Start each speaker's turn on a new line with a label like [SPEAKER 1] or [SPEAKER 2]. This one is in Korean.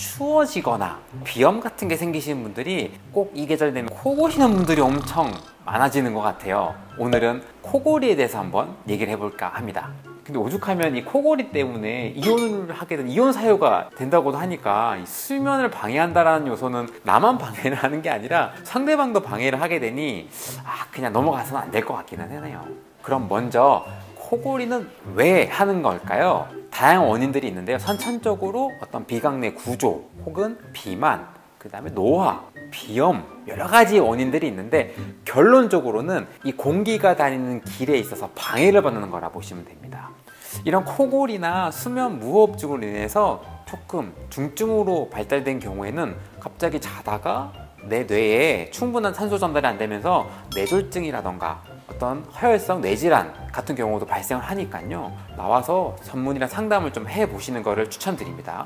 [SPEAKER 1] 추워지거나 비염 같은 게 생기시는 분들이 꼭 이 계절 되면 코 고시는 분들이 엄청 많아지는 것 같아요. 오늘은 코골이에 대해서 한번 얘기를 해볼까 합니다. 근데 오죽하면 이 코골이 때문에 이혼을 하게 된 이혼 사유가 된다고도 하니까 이 수면을 방해한다라는 요소는 나만 방해를 하는 게 아니라 상대방도 방해를 하게 되니 그냥 넘어가서는 안 될 것 같기는 하네요. 그럼 먼저 코골이는 왜 하는 걸까요? 다양한 원인들이 있는데요. 선천적으로 어떤 비강내 구조 혹은 비만, 그 다음에 노화, 비염, 여러 가지 원인들이 있는데 결론적으로는 이 공기가 다니는 길에 있어서 방해를 받는 거라 보시면 됩니다. 이런 코골이나 수면 무호흡증으로 인해서 조금 중증으로 발달된 경우에는 갑자기 자다가 내 뇌에 충분한 산소 전달이 안 되면서 뇌졸중이라던가 어떤 허혈성 뇌질환 같은 경우도 발생을 하니까요. 나와서 전문의랑 상담을 좀 해보시는 거를 추천드립니다.